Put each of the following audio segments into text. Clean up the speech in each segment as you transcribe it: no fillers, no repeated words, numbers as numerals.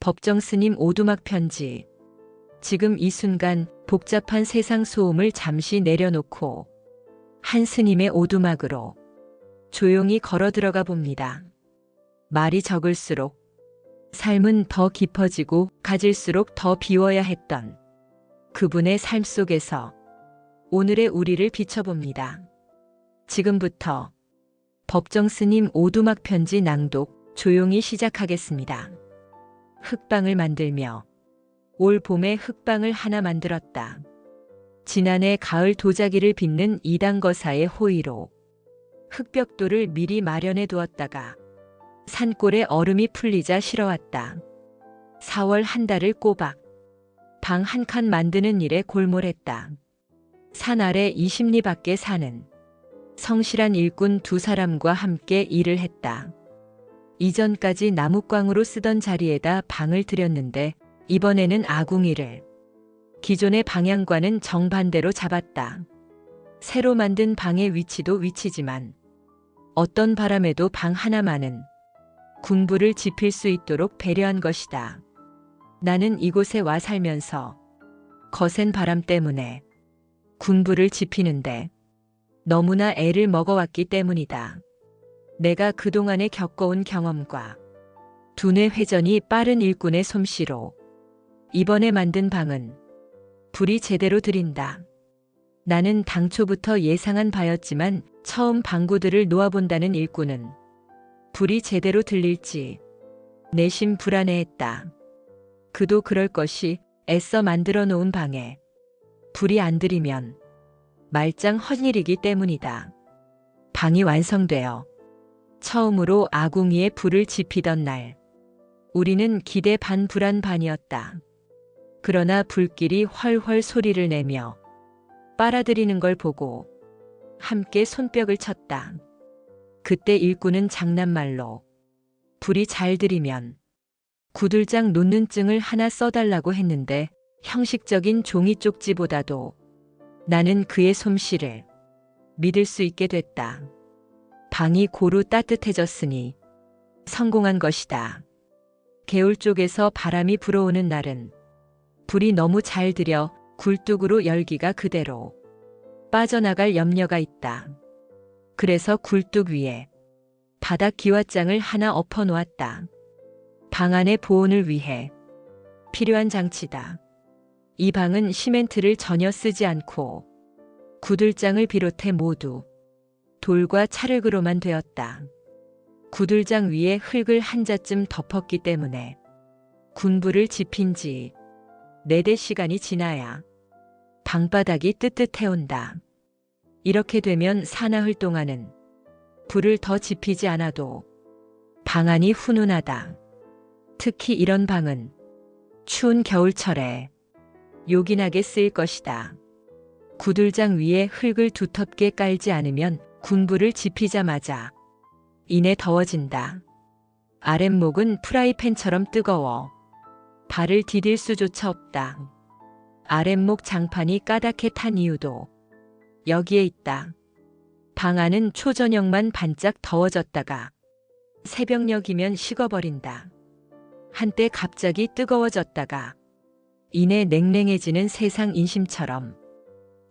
법정 스님 오두막 편지. 지금 이 순간 복잡한 세상 소음을 잠시 내려놓고 한 스님의 오두막으로 조용히 걸어 들어가 봅니다. 말이 적을수록 삶은 더 깊어지고 가질수록 더 비워야 했던 그분의 삶 속에서 오늘의 우리를 비춰봅니다. 지금부터 법정 스님 오두막 편지 낭독 조용히 시작하겠습니다. 흙방을 만들며 올 봄에 흙방을 하나 만들었다. 지난해 가을 도자기를 빚는 이당거사의 호의로 흙벽돌을 미리 마련해 두었다가 산골에 얼음이 풀리자 실어왔다. 4월 한 달을 꼬박 방 한 칸 만드는 일에 골몰했다. 산 아래 20리 밖에 사는 성실한 일꾼 2사람과 함께 일을 했다. 이전까지 나무꽝으로 쓰던 자리에다 방을 들였는데 이번에는 아궁이를 기존의 방향과는 정반대로 잡았다. 새로 만든 방의 위치도 위치지만 어떤 바람에도 방 하나만은 군부를 지필 수 있도록 배려한 것이다. 나는 이곳에 와 살면서 거센 바람 때문에 군부를 지피는데 너무나 애를 먹어왔기 때문이다. 내가 그동안에 겪어온 경험과 두뇌 회전이 빠른 일꾼의 솜씨로 이번에 만든 방은 불이 제대로 들인다. 나는 당초부터 예상한 바였지만 처음 방구들을 놓아본다는 일꾼은 불이 제대로 들릴지 내심 불안해했다. 그도 그럴 것이 애써 만들어 놓은 방에 불이 안 들이면 말짱 헛일이기 때문이다. 방이 완성되어 처음으로 아궁이에 불을 지피던 날, 우리는 기대 반 불안 반이었다. 그러나 불길이 훨훨 소리를 내며 빨아들이는 걸 보고 함께 손뼉을 쳤다. 그때 일꾼은 장난말로 불이 잘 들이면 구들장 놓는 증을 하나 써달라고 했는데 형식적인 종이 쪽지보다도 나는 그의 솜씨를 믿을 수 있게 됐다. 방이 고루 따뜻해졌으니 성공한 것이다. 개울 쪽에서 바람이 불어오는 날은 불이 너무 잘 들여 굴뚝으로 열기가 그대로 빠져나갈 염려가 있다. 그래서 굴뚝 위에 바닥 기와장을 하나 엎어 놓았다. 방 안의 보온을 위해 필요한 장치다. 이 방은 시멘트를 전혀 쓰지 않고 구들장을 비롯해 모두 돌과 찰흙으로만 되었다. 구들장 위에 흙을 한 자쯤 덮었기 때문에 군부를 지핀 지 4대 시간이 지나야 방바닥이 뜨뜻해온다. 이렇게 되면 사나흘 동안은 불을 더 지피지 않아도 방 안이 훈훈하다. 특히 이런 방은 추운 겨울철에 요긴하게 쓰일 것이다. 구들장 위에 흙을 두텁게 깔지 않으면 군부를 지피자마자 이내 더워진다. 아랫목은 프라이팬처럼 뜨거워 발을 디딜 수조차 없다. 아랫목 장판이 까맣게 탄 이유도 여기에 있다. 방 안은 초저녁만 반짝 더워졌다가 새벽녘이면 식어버린다. 한때 갑자기 뜨거워졌다가 이내 냉랭해지는 세상 인심처럼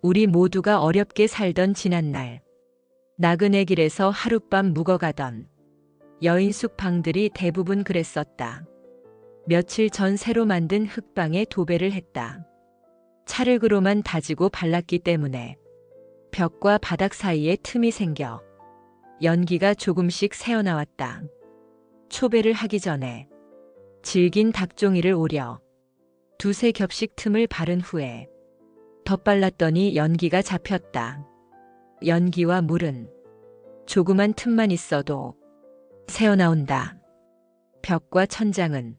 우리 모두가 어렵게 살던 지난날 나그네 길에서 하룻밤 묵어가던 여인숙 방들이 대부분 그랬었다. 며칠 전 새로 만든 흙방에 도배를 했다. 찰흙으로만 다지고 발랐기 때문에 벽과 바닥 사이에 틈이 생겨 연기가 조금씩 새어나왔다. 초배를 하기 전에 질긴 닭종이를 오려 2-3겹씩 틈을 바른 후에 덧발랐더니 연기가 잡혔다. 연기와 물은 조그만 틈만 있어도 새어나온다. 벽과 천장은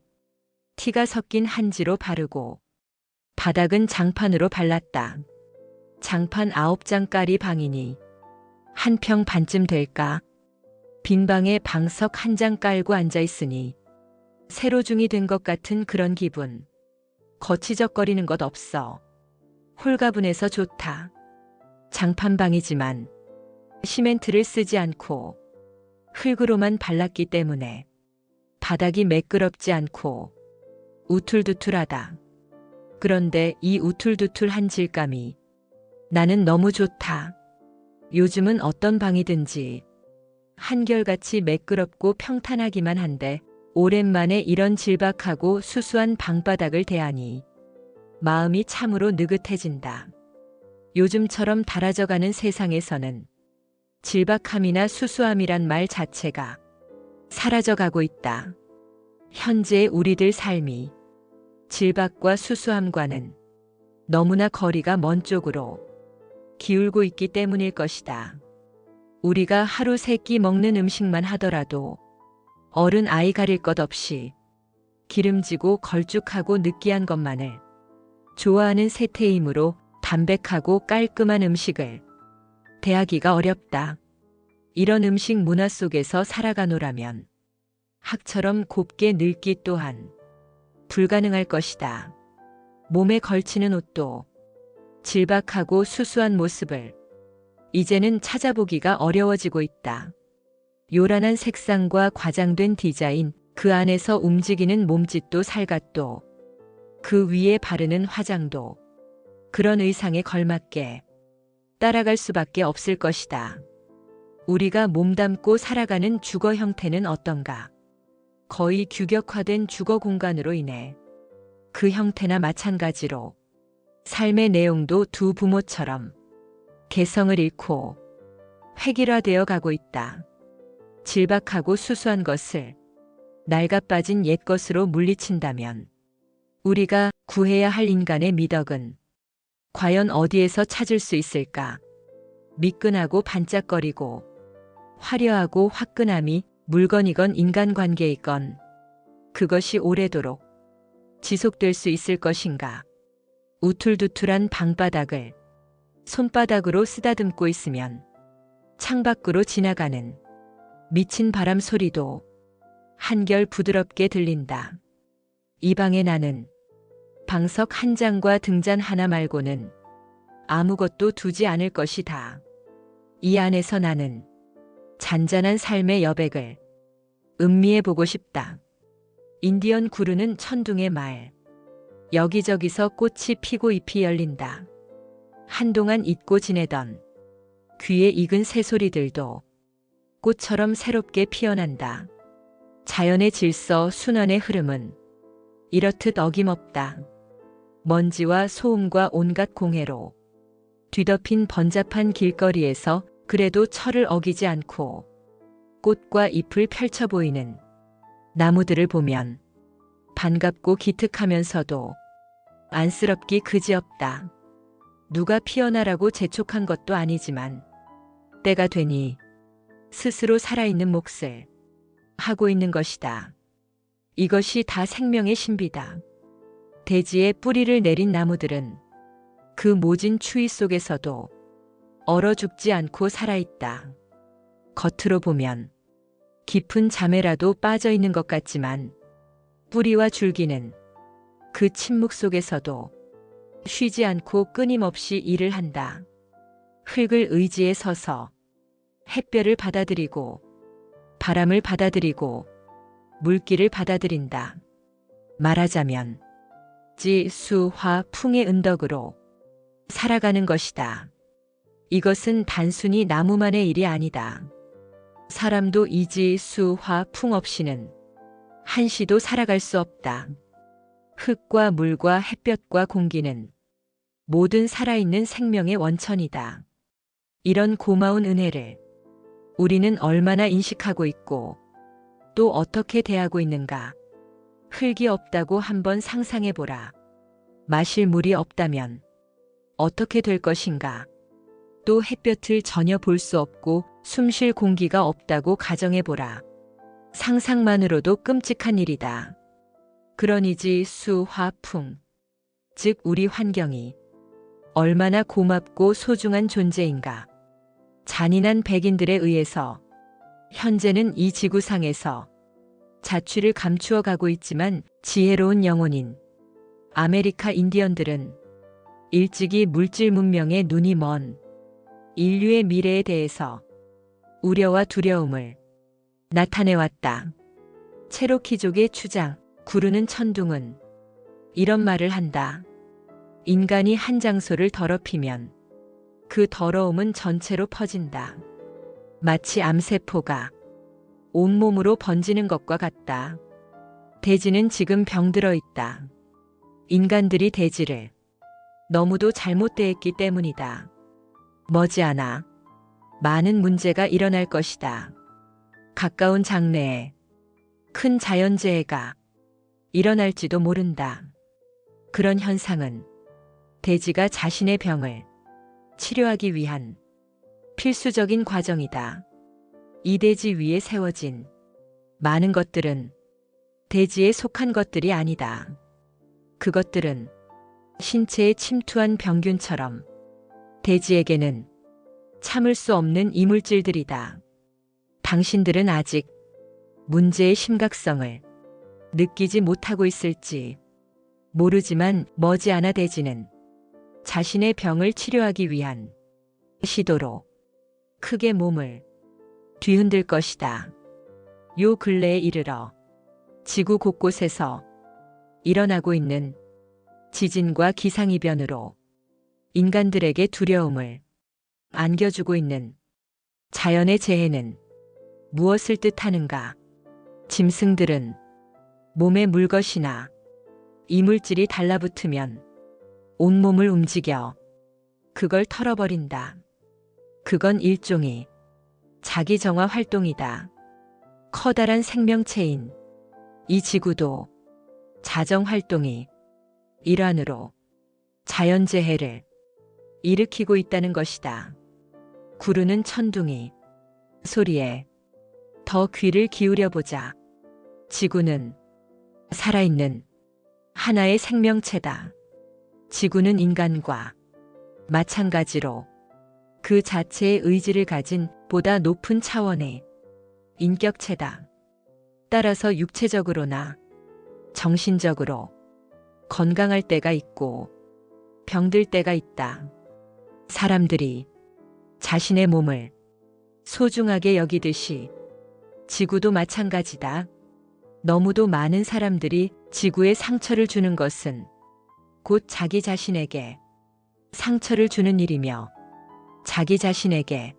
티가 섞인 한지로 바르고 바닥은 장판으로 발랐다. 장판 9장짜리 방이니 한 평 반쯤 될까? 빈 방에 방석 1장 깔고 앉아있으니 세로중이 된 것 같은 그런 기분. 거치적거리는 것 없어. 홀가분해서 좋다. 장판방이지만 시멘트를 쓰지 않고 흙으로만 발랐기 때문에 바닥이 매끄럽지 않고 우툴두툴하다. 그런데 이 우툴두툴한 질감이 나는 너무 좋다. 요즘은 어떤 방이든지 한결같이 매끄럽고 평탄하기만 한데 오랜만에 이런 질박하고 수수한 방바닥을 대하니 마음이 참으로 느긋해진다. 요즘처럼 달아져가는 세상에서는 질박함이나 수수함이란 말 자체가 사라져가고 있다. 현재의 우리들 삶이 질박과 수수함과는 너무나 거리가 먼 쪽으로 기울고 있기 때문일 것이다. 우리가 하루 세 끼 먹는 음식만 하더라도 어른 아이 가릴 것 없이 기름지고 걸쭉하고 느끼한 것만을 좋아하는 세태이므로 담백하고 깔끔한 음식을 대하기가 어렵다. 이런 음식 문화 속에서 살아가노라면 학처럼 곱게 늙기 또한 불가능할 것이다. 몸에 걸치는 옷도 질박하고 수수한 모습을 이제는 찾아보기가 어려워지고 있다. 요란한 색상과 과장된 디자인, 그 안에서 움직이는 몸짓도 살갗도, 그 위에 바르는 화장도 그런 의상에 걸맞게 따라갈 수밖에 없을 것이다. 우리가 몸담고 살아가는 주거 형태는 어떤가? 거의 규격화된 주거 공간으로 인해 그 형태나 마찬가지로 삶의 내용도 두 부모처럼 개성을 잃고 획일화되어 가고 있다. 질박하고 수수한 것을 낡아빠진 옛 것으로 물리친다면 우리가 구해야 할 인간의 미덕은 과연 어디에서 찾을 수 있을까? 미끈하고 반짝거리고 화려하고 화끈함이 물건이건 인간관계이건 그것이 오래도록 지속될 수 있을 것인가? 우툴두툴한 방바닥을 손바닥으로 쓰다듬고 있으면 창밖으로 지나가는 미친 바람 소리도 한결 부드럽게 들린다. 이 방에 나는 방석 한 장과 등잔 하나 말고는 아무것도 두지 않을 것이다. 이 안에서 나는 잔잔한 삶의 여백을 음미해 보고 싶다. 인디언 구르는 천둥의 말. 여기저기서 꽃이 피고 잎이 열린다. 한동안 잊고 지내던 귀에 익은 새소리들도 꽃처럼 새롭게 피어난다. 자연의 질서, 순환의 흐름은 이렇듯 어김없다. 먼지와 소음과 온갖 공해로 뒤덮인 번잡한 길거리에서 그래도 철을 어기지 않고 꽃과 잎을 펼쳐 보이는 나무들을 보면 반갑고 기특하면서도 안쓰럽기 그지없다. 누가 피어나라고 재촉한 것도 아니지만 때가 되니 스스로 살아있는 몫을 하고 있는 것이다. 이것이 다 생명의 신비다. 대지에 뿌리를 내린 나무들은 그 모진 추위 속에서도 얼어 죽지 않고 살아있다. 겉으로 보면 깊은 잠에라도 빠져 있는 것 같지만 뿌리와 줄기는 그 침묵 속에서도 쉬지 않고 끊임없이 일을 한다. 흙을 의지해 서서 햇볕을 받아들이고 바람을 받아들이고 물기를 받아들인다. 말하자면 지, 수, 화, 풍의 은덕으로 살아가는 것이다. 이것은 단순히 나무만의 일이 아니다. 사람도 이지, 수, 화, 풍 없이는 한시도 살아갈 수 없다. 흙과 물과 햇볕과 공기는 모든 살아있는 생명의 원천이다. 이런 고마운 은혜를 우리는 얼마나 인식하고 있고 또 어떻게 대하고 있는가? 흙이 없다고 한번 상상해보라. 마실 물이 없다면 어떻게 될 것인가? 또 햇볕을 전혀 볼 수 없고 숨쉴 공기가 없다고 가정해보라. 상상만으로도 끔찍한 일이다. 그러니지 수, 화, 풍, 즉 우리 환경이 얼마나 고맙고 소중한 존재인가. 잔인한 백인들에 의해서 현재는 이 지구상에서 자취를 감추어 가고 있지만 지혜로운 영혼인 아메리카 인디언들은 일찍이 물질 문명에 눈이 먼 인류의 미래에 대해서 우려와 두려움을 나타내왔다. 체로키족의 추장, 구르는 천둥은 이런 말을 한다. 인간이 한 장소를 더럽히면 그 더러움은 전체로 퍼진다. 마치 암세포가 온몸으로 번지는 것과 같다. 대지는 지금 병들어 있다. 인간들이 대지를 너무도 잘못 대했기 때문이다. 머지않아 많은 문제가 일어날 것이다. 가까운 장래에 큰 자연재해가 일어날지도 모른다. 그런 현상은 대지가 자신의 병을 치료하기 위한 필수적인 과정이다. 이 대지 위에 세워진 많은 것들은 대지에 속한 것들이 아니다. 그것들은 신체에 침투한 병균처럼 대지에게는 참을 수 없는 이물질들이다. 당신들은 아직 문제의 심각성을 느끼지 못하고 있을지 모르지만 머지않아 대지는 자신의 병을 치료하기 위한 시도로 크게 몸을 뒤흔들 것이다. 요 근래에 이르러 지구 곳곳에서 일어나고 있는 지진과 기상이변으로 인간들에게 두려움을 안겨주고 있는 자연의 재해는 무엇을 뜻하는가? 짐승들은 몸에 물것이나 이물질이 달라붙으면 온몸을 움직여 그걸 털어버린다. 그건 일종의 자기 정화 활동이다. 커다란 생명체인 이 지구도 자정 활동이 일환으로 자연재해를 일으키고 있다는 것이다. 구르는 천둥이 소리에 더 귀를 기울여보자. 지구는 살아있는 하나의 생명체다. 지구는 인간과 마찬가지로 그 자체의 의지를 가진 보다 높은 차원의 인격체다. 따라서 육체적으로나 정신적으로 건강할 때가 있고 병들 때가 있다. 사람들이 자신의 몸을 소중하게 여기듯이 지구도 마찬가지다. 너무도 많은 사람들이 지구에 상처를 주는 것은 곧 자기 자신에게 상처를 주는 일이며 자기 자신에게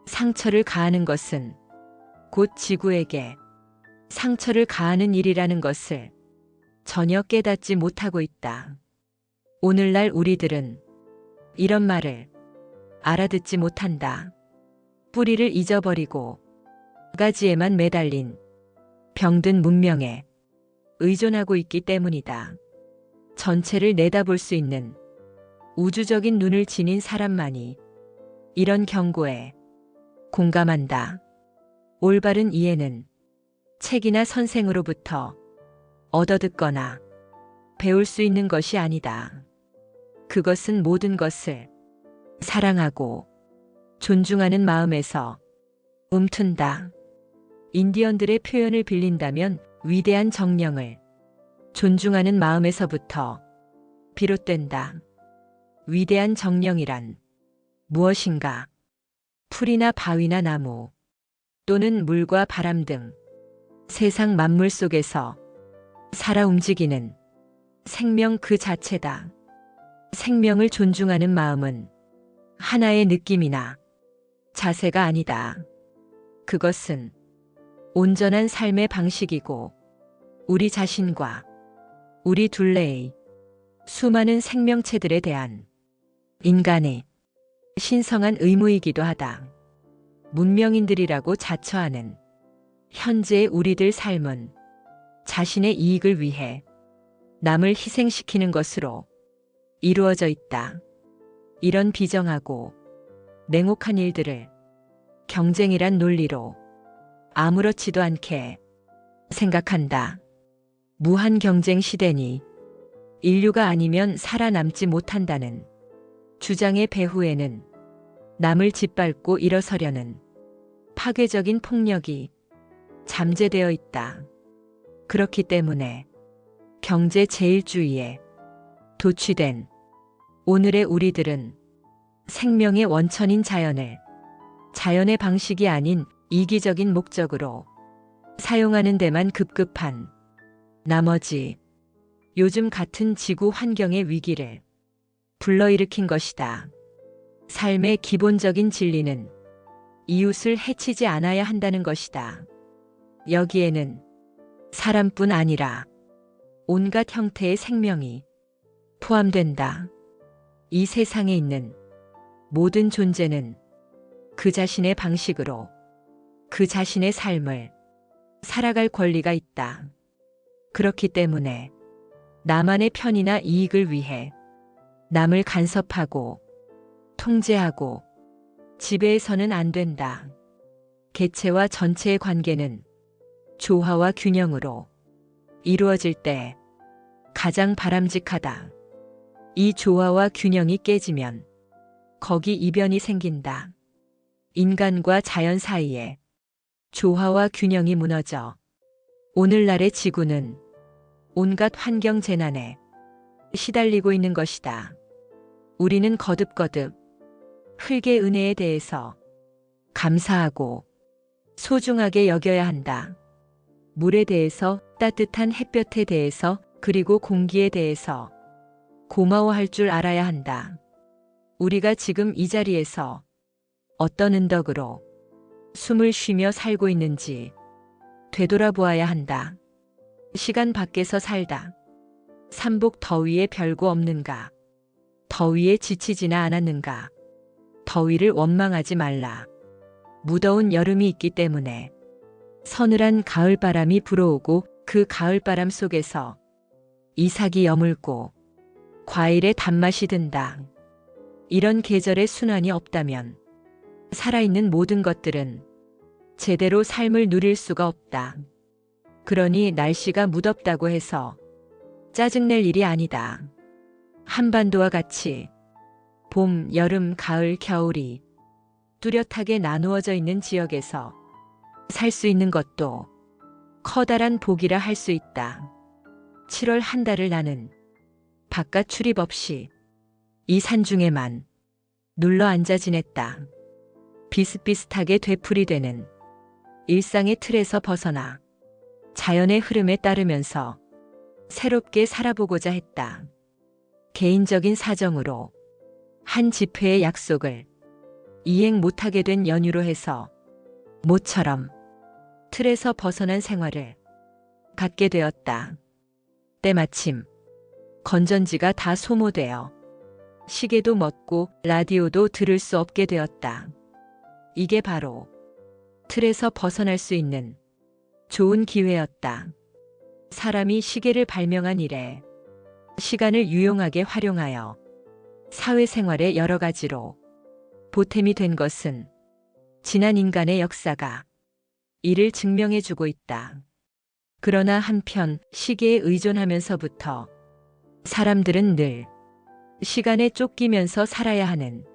상처를 가하는 것은 곧 지구에게 상처를 가하는 일이라는 것을 전혀 깨닫지 못하고 있다. 오늘날 우리들은 이런 말을 알아듣지 못한다. 뿌리를 잊어버리고 가지에만 매달린 병든 문명에 의존하고 있기 때문이다. 전체를 내다볼 수 있는 우주적인 눈을 지닌 사람만이 이런 경고에 공감한다. 올바른 이해는 책이나 선생으로부터 얻어듣거나 배울 수 있는 것이 아니다. 그것은 모든 것을 사랑하고 존중하는 마음에서 움튼다. 인디언들의 표현을 빌린다면 위대한 정령을 존중하는 마음에서부터 비롯된다. 위대한 정령이란 무엇인가? 풀이나 바위나 나무 또는 물과 바람 등 세상 만물 속에서 살아 움직이는 생명 그 자체다. 생명을 존중하는 마음은 하나의 느낌이나 자세가 아니다. 그것은 온전한 삶의 방식이고 우리 자신과 우리 둘레의 수많은 생명체들에 대한 인간의 신성한 의무이기도 하다. 문명인들이라고 자처하는 현재의 우리들 삶은 자신의 이익을 위해 남을 희생시키는 것으로 이루어져 있다. 이런 비정하고 냉혹한 일들을 경쟁이란 논리로 아무렇지도 않게 생각한다. 무한 경쟁 시대니 인류가 아니면 살아남지 못한다는 주장의 배후에는 남을 짓밟고 일어서려는 파괴적인 폭력이 잠재되어 있다. 그렇기 때문에 경제 제일주의에 도취된 오늘의 우리들은 생명의 원천인 자연을 자연의 방식이 아닌 이기적인 목적으로 사용하는 데만 급급한 나머지 요즘 같은 지구 환경의 위기를 불러일으킨 것이다. 삶의 기본적인 진리는 이웃을 해치지 않아야 한다는 것이다. 여기에는 사람뿐 아니라 온갖 형태의 생명이 포함된다. 이 세상에 있는 모든 존재는 그 자신의 방식으로 그 자신의 삶을 살아갈 권리가 있다. 그렇기 때문에 나만의 편의나 이익을 위해 남을 간섭하고 통제하고 지배해서는 안 된다. 개체와 전체의 관계는 조화와 균형으로 이루어질 때 가장 바람직하다. 이 조화와 균형이 깨지면 거기 이변이 생긴다. 인간과 자연 사이에 조화와 균형이 무너져 오늘날의 지구는 온갖 환경 재난에 시달리고 있는 것이다. 우리는 거듭거듭 흙의 은혜에 대해서 감사하고 소중하게 여겨야 한다. 물에 대해서, 따뜻한 햇볕에 대해서, 그리고 공기에 대해서 고마워할 줄 알아야 한다. 우리가 지금 이 자리에서 어떤 은덕으로 숨을 쉬며 살고 있는지 되돌아보아야 한다. 시간 밖에서 살다. 삼복 더위에 별거 없는가? 더위에 지치지나 않았는가? 더위를 원망하지 말라. 무더운 여름이 있기 때문에 서늘한 가을바람이 불어오고 그 가을바람 속에서 이삭이 여물고 과일의 단맛이 든다. 이런 계절의 순환이 없다면 살아있는 모든 것들은 제대로 삶을 누릴 수가 없다. 그러니 날씨가 무덥다고 해서 짜증낼 일이 아니다. 한반도와 같이 봄, 여름, 가을, 겨울이 뚜렷하게 나누어져 있는 지역에서 살 수 있는 것도 커다란 복이라 할 수 있다. 7월 한 달을 나는 바깥 출입 없이 이 산중에만 눌러 앉아 지냈다. 비슷비슷하게 되풀이되는 일상의 틀에서 벗어나 자연의 흐름에 따르면서 새롭게 살아보고자 했다. 개인적인 사정으로 한 집회의 약속을 이행 못하게 된 연유로 해서 모처럼 틀에서 벗어난 생활을 갖게 되었다. 때마침 건전지가 다 소모되어 시계도 멎고 라디오도 들을 수 없게 되었다. 이게 바로 틀에서 벗어날 수 있는 좋은 기회였다. 사람이 시계를 발명한 이래 시간을 유용하게 활용하여 사회생활의 여러 가지로 보탬이 된 것은 지난 인간의 역사가 이를 증명해주고 있다. 그러나 한편 시계에 의존하면서부터 사람들은 늘 시간에 쫓기면서 살아야 하는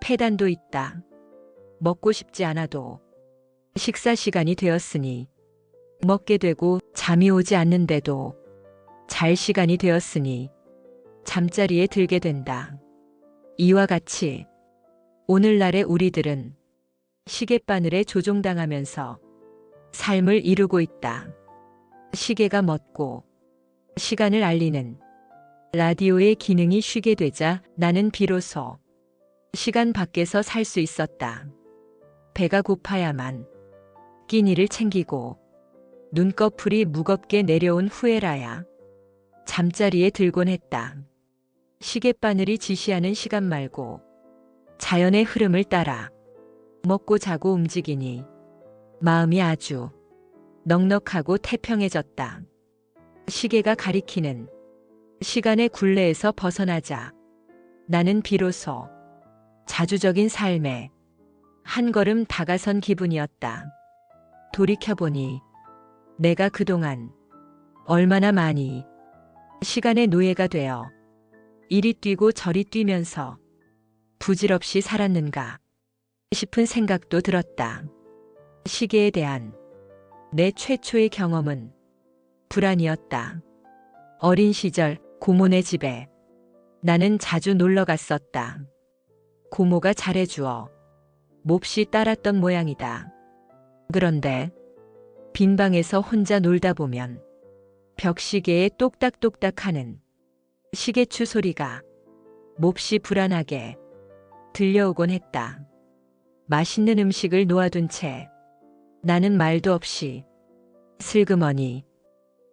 폐단도 있다. 먹고 싶지 않아도 식사 시간이 되었으니 먹게 되고 잠이 오지 않는데도 잘 시간이 되었으니 잠자리에 들게 된다. 이와 같이 오늘날의 우리들은 시계바늘에 조종당하면서 삶을 이루고 있다. 시계가 멎고 시간을 알리는 라디오의 기능이 쉬게 되자 나는 비로소 시간 밖에서 살 수 있었다. 배가 고파야만 끼니를 챙기고 눈꺼풀이 무겁게 내려온 후에라야 잠자리에 들곤 했다. 시계바늘이 지시하는 시간 말고 자연의 흐름을 따라 먹고 자고 움직이니 마음이 아주 넉넉하고 태평해졌다. 시계가 가리키는 시간의 굴레에서 벗어나자 나는 비로소 자주적인 삶에 한 걸음 다가선 기분이었다. 돌이켜보니 내가 그동안 얼마나 많이 시간의 노예가 되어 이리 뛰고 저리 뛰면서 부질없이 살았는가 싶은 생각도 들었다. 시계에 대한 내 최초의 경험은 불안이었다. 어린 시절 고모네 집에 나는 자주 놀러 갔었다. 고모가 잘해주어 몹시 따랐던 모양이다. 그런데 빈 방에서 혼자 놀다 보면 벽시계에 똑딱똑딱 하는 시계추 소리가 몹시 불안하게 들려오곤 했다. 맛있는 음식을 놓아둔 채 나는 말도 없이 슬그머니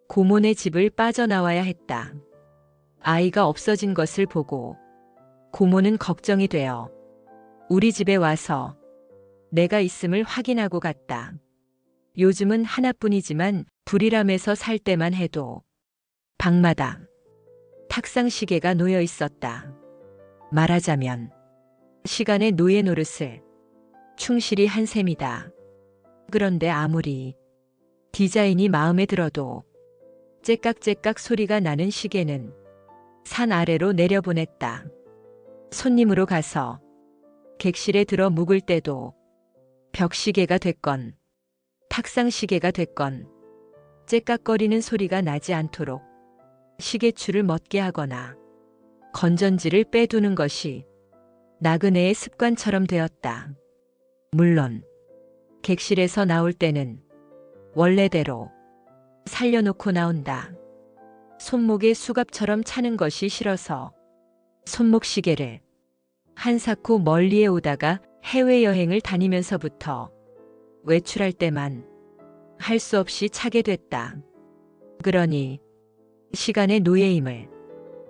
고모네 집을 빠져나와야 했다. 아이가 없어진 것을 보고 고모는 걱정이 되어 우리 집에 와서 내가 있음을 확인하고 갔다. 요즘은 하나뿐이지만 불이람에서 살 때만 해도 방마다 탁상 시계가 놓여 있었다. 말하자면 시간의 노예 노릇을 충실히 한 셈이다. 그런데 아무리 디자인이 마음에 들어도 째깍째깍 소리가 나는 시계는 산 아래로 내려보냈다. 손님으로 가서 객실에 들어 묵을 때도 벽시계가 됐건 탁상시계가 됐건 째깍거리는 소리가 나지 않도록 시계추를 멎게 하거나 건전지를 빼두는 것이 나그네의 습관처럼 되었다. 물론 객실에서 나올 때는 원래대로 살려놓고 나온다. 손목에 수갑처럼 차는 것이 싫어서 손목시계를 한사코 멀리에 오다가 해외여행을 다니면서부터 외출할 때만 할 수 없이 차게 됐다. 그러니 시간의 노예임을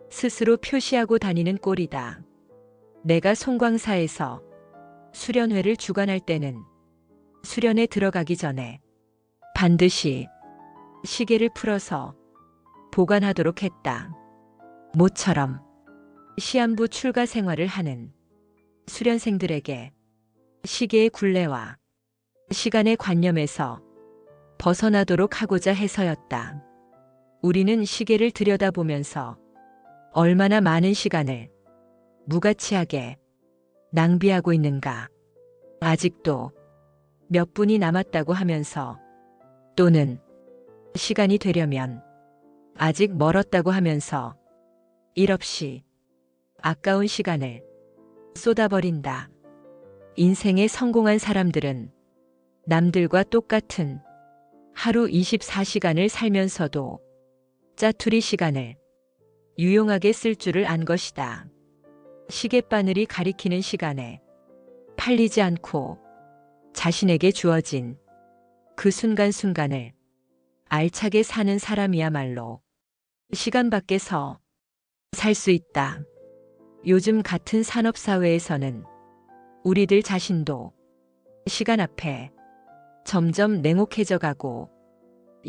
스스로 표시하고 다니는 꼴이다. 내가 송광사에서 수련회를 주관할 때는 수련에 들어가기 전에 반드시 시계를 풀어서 보관하도록 했다. 모처럼 시한부 출가 생활을 하는 수련생들에게 시계의 굴레와 시간의 관념에서 벗어나도록 하고자 해서였다. 우리는 시계를 들여다보면서 얼마나 많은 시간을 무가치하게 낭비하고 있는가. 아직도 몇 분이 남았다고 하면서 또는 시간이 되려면 아직 멀었다고 하면서 일 없이 아까운 시간을 쏟아버린다. 인생에 성공한 사람들은 남들과 똑같은 하루 24시간을 살면서도 짜투리 시간을 유용하게 쓸 줄을 안 것이다. 시계바늘이 가리키는 시간에 팔리지 않고 자신에게 주어진 그 순간순간을 알차게 사는 사람이야말로 시간 밖에서 살 수 있다. 요즘 같은 산업사회에서는 우리들 자신도 시간 앞에 점점 냉혹해져 가고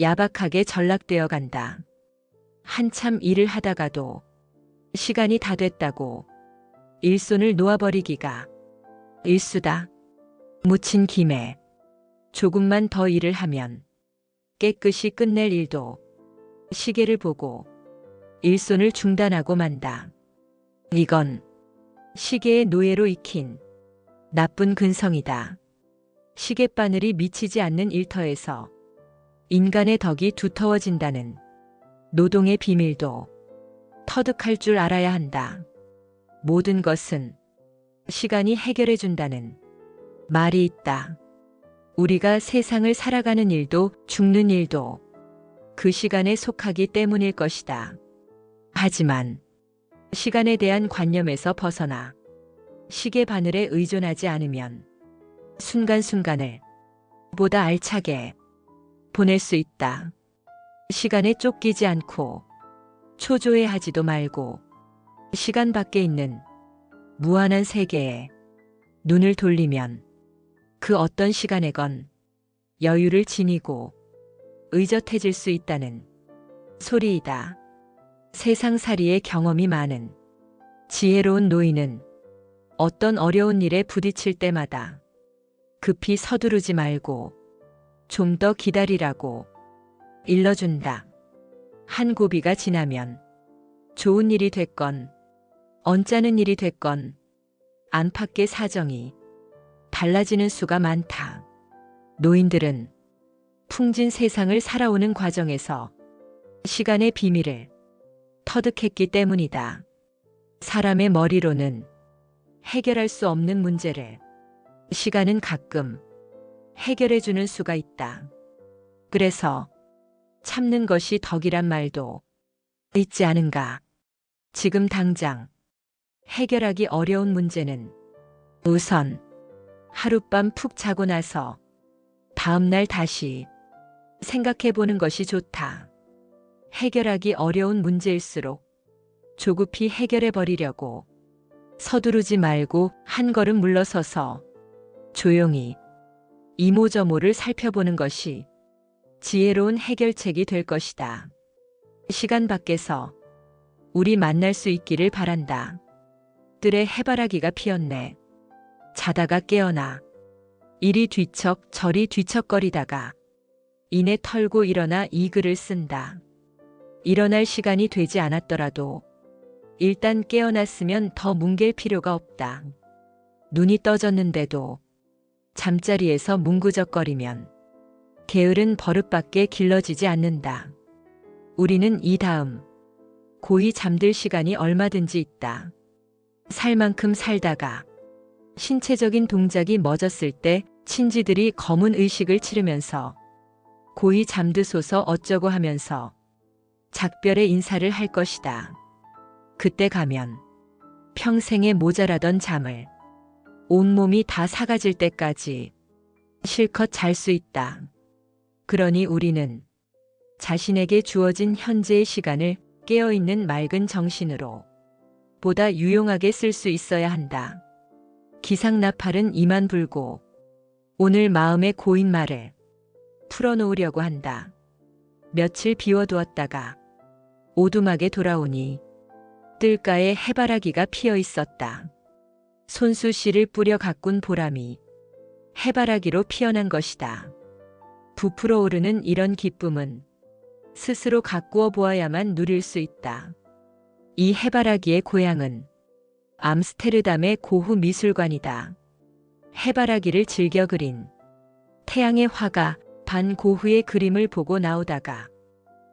야박하게 전락되어 간다. 한참 일을 하다가도 시간이 다 됐다고 일손을 놓아버리기가 일수다. 묻힌 김에 조금만 더 일을 하면 깨끗이 끝낼 일도 시계를 보고 일손을 중단하고 만다. 이건 시계의 노예로 익힌 나쁜 근성이다. 시계바늘이 미치지 않는 일터에서 인간의 덕이 두터워진다는 노동의 비밀도 터득할 줄 알아야 한다. 모든 것은 시간이 해결해 준다는 말이 있다. 우리가 세상을 살아가는 일도 죽는 일도 그 시간에 속하기 때문일 것이다. 하지만 시간에 대한 관념에서 벗어나 시계 바늘에 의존하지 않으면 순간순간을 보다 알차게 보낼 수 있다. 시간에 쫓기지 않고 초조해하지도 말고 시간 밖에 있는 무한한 세계에 눈을 돌리면 그 어떤 시간에건 여유를 지니고 의젓해질 수 있다는 소리이다. 세상살이의 경험이 많은 지혜로운 노인은 어떤 어려운 일에 부딪힐 때마다 급히 서두르지 말고 좀 더 기다리라고 일러준다. 한 고비가 지나면 좋은 일이 됐건 언짢은 일이 됐건 안팎의 사정이 달라지는 수가 많다. 노인들은 풍진 세상을 살아오는 과정에서 시간의 비밀을 터득했기 때문이다. 사람의 머리로는 해결할 수 없는 문제를 시간은 가끔 해결해 주는 수가 있다. 그래서 참는 것이 덕이란 말도 있지 않은가. 지금 당장 해결하기 어려운 문제는 우선 하룻밤 푹 자고 나서 다음날 다시 생각해 보는 것이 좋다. 해결하기 어려운 문제일수록 조급히 해결해 버리려고 서두르지 말고 한 걸음 물러서서 조용히 이모저모를 살펴보는 것이 지혜로운 해결책이 될 것이다. 시간 밖에서 우리 만날 수 있기를 바란다. 뜰에 해바라기가 피었네. 자다가 깨어나 이리 뒤척 저리 뒤척거리다가 이내 털고 일어나 이 글을 쓴다. 일어날 시간이 되지 않았더라도 일단 깨어났으면 더 뭉갤 필요가 없다. 눈이 떠졌는데도 잠자리에서 뭉구적거리면 게으른 버릇밖에 길러지지 않는다. 우리는 이 다음 고이 잠들 시간이 얼마든지 있다. 살 만큼 살다가 신체적인 동작이 멎었을 때 친지들이 검은 의식을 치르면서 고이 잠드소서 어쩌고 하면서 작별의 인사를 할 것이다. 그때 가면 평생에 모자라던 잠을 온몸이 다 사가질 때까지 실컷 잘 수 있다. 그러니 우리는 자신에게 주어진 현재의 시간을 깨어있는 맑은 정신으로 보다 유용하게 쓸 수 있어야 한다. 기상나팔은 이만 불고 오늘 마음의 고인 말을 풀어놓으려고 한다. 며칠 비워두었다가 오두막에 돌아오니 뜰가에 해바라기가 피어 있었다. 손수 씨를 뿌려 가꾼 보람이 해바라기로 피어난 것이다. 부풀어 오르는 이런 기쁨은 스스로 가꾸어 보아야만 누릴 수 있다. 이 해바라기의 고향은 암스테르담의 고흐 미술관이다. 해바라기를 즐겨 그린 태양의 화가 반 고흐의 그림을 보고 나오다가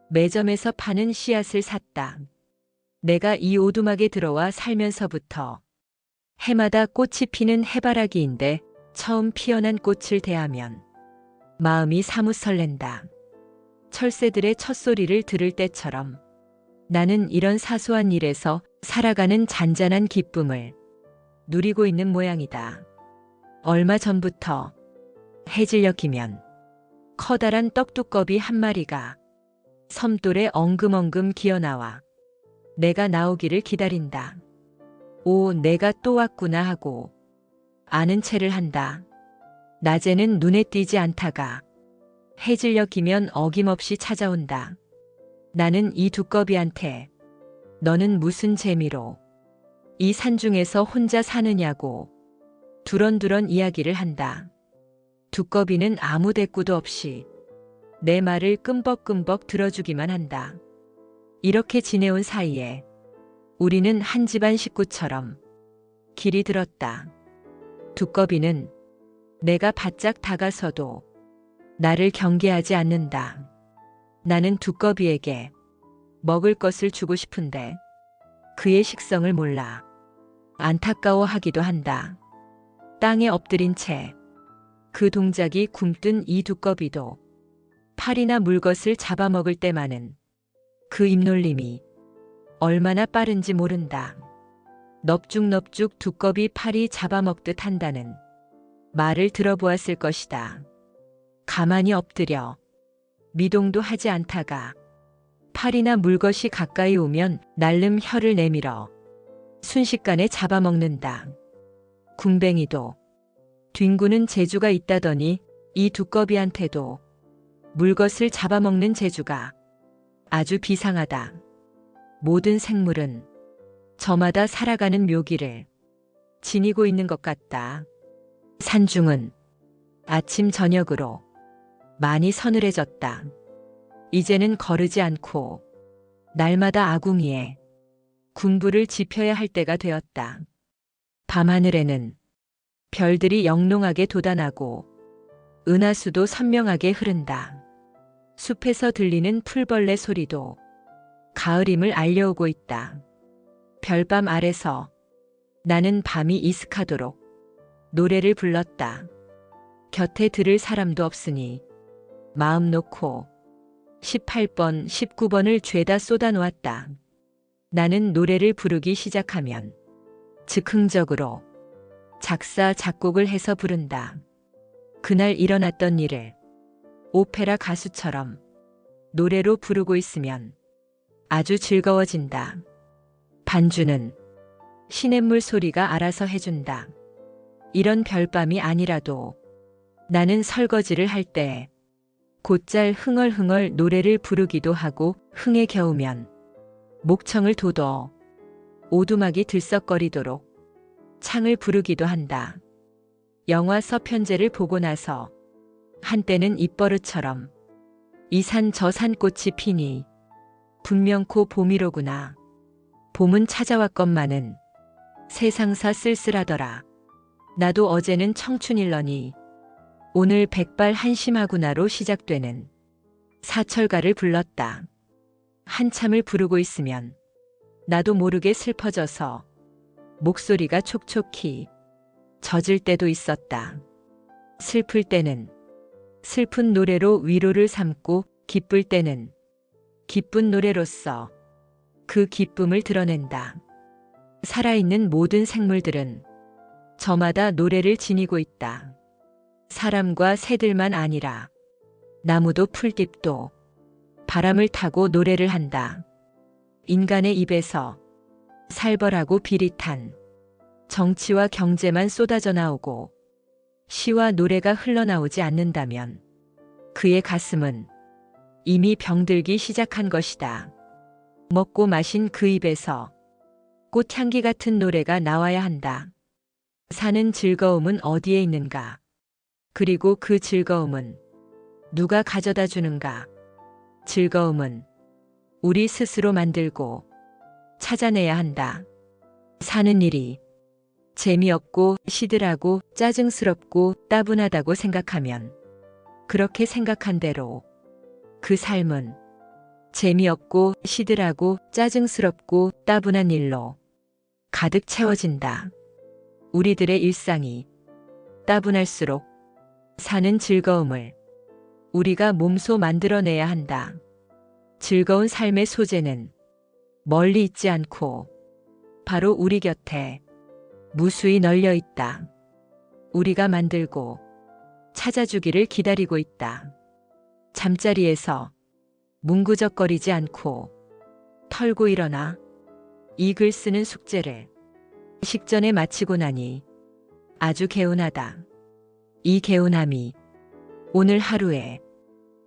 매점에서 파는 씨앗을 샀다. 내가 이 오두막에 들어와 살면서부터 해마다 꽃이 피는 해바라기인데 처음 피어난 꽃을 대하면 마음이 사뭇 설렌다. 철새들의 첫소리를 들을 때처럼 나는 이런 사소한 일에서 살아가는 잔잔한 기쁨을 누리고 있는 모양이다. 얼마 전부터 해질녘이면 커다란 떡두꺼비 한 마리가 섬돌에 엉금엉금 기어나와 내가 나오기를 기다린다. 오, 내가 또 왔구나 하고 아는 체를 한다. 낮에는 눈에 띄지 않다가 해질녘이면 어김없이 찾아온다. 나는 이 두꺼비한테 너는 무슨 재미로 이 산중에서 혼자 사느냐고 두런두런 이야기를 한다. 두꺼비는 아무 대꾸도 없이 내 말을 끔벅끔벅 들어주기만 한다. 이렇게 지내온 사이에 우리는 한 집안 식구처럼 길이 들었다. 두꺼비는 내가 바짝 다가서도 나를 경계하지 않는다. 나는 두꺼비에게 먹을 것을 주고 싶은데 그의 식성을 몰라 안타까워하기도 한다. 땅에 엎드린 채 그 동작이 굼뜬 이 두꺼비도 팔이나 물것을 잡아먹을 때만은 그 입놀림이 얼마나 빠른지 모른다. 넙죽넙죽 두꺼비 팔이 잡아먹듯 한다는 말을 들어보았을 것이다. 가만히 엎드려 미동도 하지 않다가 팔이나 물것이 가까이 오면 날름 혀를 내밀어 순식간에 잡아먹는다. 군뱅이도 뒹구는 재주가 있다더니 이 두꺼비한테도 물것을 잡아먹는 재주가 아주 비상하다. 모든 생물은 저마다 살아가는 묘기를 지니고 있는 것 같다. 산중은 아침 저녁으로 많이 서늘해졌다. 이제는 거르지 않고 날마다 아궁이에 군부를 지펴야 할 때가 되었다. 밤하늘에는 별들이 영롱하게 돋아나고 은하수도 선명하게 흐른다. 숲에서 들리는 풀벌레 소리도 가을임을 알려오고 있다. 별밤 아래서 나는 밤이 이슥하도록 노래를 불렀다. 곁에 들을 사람도 없으니 마음 놓고 18번, 19번을 죄다 쏟아놓았다. 나는 노래를 부르기 시작하면 즉흥적으로 작사, 작곡을 해서 부른다. 그날 일어났던 일을 오페라 가수처럼 노래로 부르고 있으면 아주 즐거워진다. 반주는 시냇물 소리가 알아서 해준다. 이런 별밤이 아니라도 나는 설거지를 할 때 곧잘 흥얼흥얼 노래를 부르기도 하고 흥에 겨우면 목청을 돋워 오두막이 들썩거리도록 창을 부르기도 한다. 영화 서편제를 보고 나서 한때는 입버릇처럼 이 산 저 산 꽃이 피니 분명코 봄이로구나. 봄은 찾아왔건만은 세상사 쓸쓸하더라. 나도 어제는 청춘일러니 오늘 백발 한심하구나로 시작되는 사철가를 불렀다. 한참을 부르고 있으면 나도 모르게 슬퍼져서 목소리가 촉촉히 젖을 때도 있었다. 슬플 때는 슬픈 노래로 위로를 삼고 기쁠 때는 기쁜 노래로서 그 기쁨을 드러낸다. 살아있는 모든 생물들은 저마다 노래를 지니고 있다. 사람과 새들만 아니라 나무도 풀잎도 바람을 타고 노래를 한다. 인간의 입에서 살벌하고 비릿한 정치와 경제만 쏟아져 나오고 시와 노래가 흘러나오지 않는다면 그의 가슴은 이미 병들기 시작한 것이다. 먹고 마신 그 입에서 꽃향기 같은 노래가 나와야 한다. 사는 즐거움은 어디에 있는가? 그리고 그 즐거움은 누가 가져다 주는가? 즐거움은 우리 스스로 만들고 찾아내야 한다. 사는 일이 재미없고 시들하고 짜증스럽고 따분하다고 생각하면 그렇게 생각한 대로 그 삶은 재미없고 시들하고 짜증스럽고 따분한 일로 가득 채워진다. 우리들의 일상이 따분할수록 사는 즐거움을 우리가 몸소 만들어내야 한다. 즐거운 삶의 소재는 멀리 있지 않고 바로 우리 곁에 무수히 널려 있다. 우리가 만들고 찾아주기를 기다리고 있다. 잠자리에서 뭉구적거리지 않고 털고 일어나 이 글 쓰는 숙제를 식전에 마치고 나니 아주 개운하다. 이 개운함이 오늘 하루에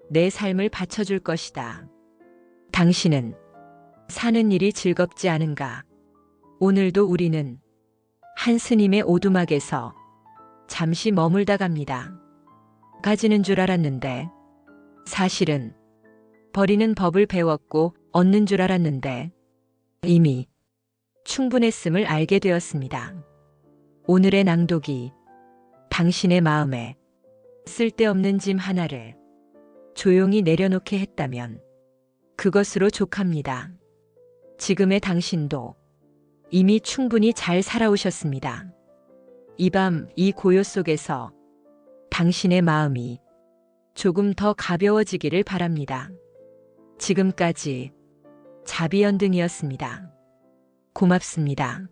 내 삶을 받쳐줄 것이다. 당신은 사는 일이 즐겁지 않은가? 오늘도 우리는 한 스님의 오두막에서 잠시 머물다 갑니다. 가지는 줄 알았는데 사실은 버리는 법을 배웠고 얻는 줄 알았는데 이미 충분했음을 알게 되었습니다. 오늘의 낭독이 당신의 마음에 쓸데없는 짐 하나를 조용히 내려놓게 했다면 그것으로 족합니다. 지금의 당신도 이미 충분히 잘 살아오셨습니다. 이 밤 이 고요 속에서 당신의 마음이 조금 더 가벼워지기를 바랍니다. 지금까지 자비연등이었습니다. 고맙습니다.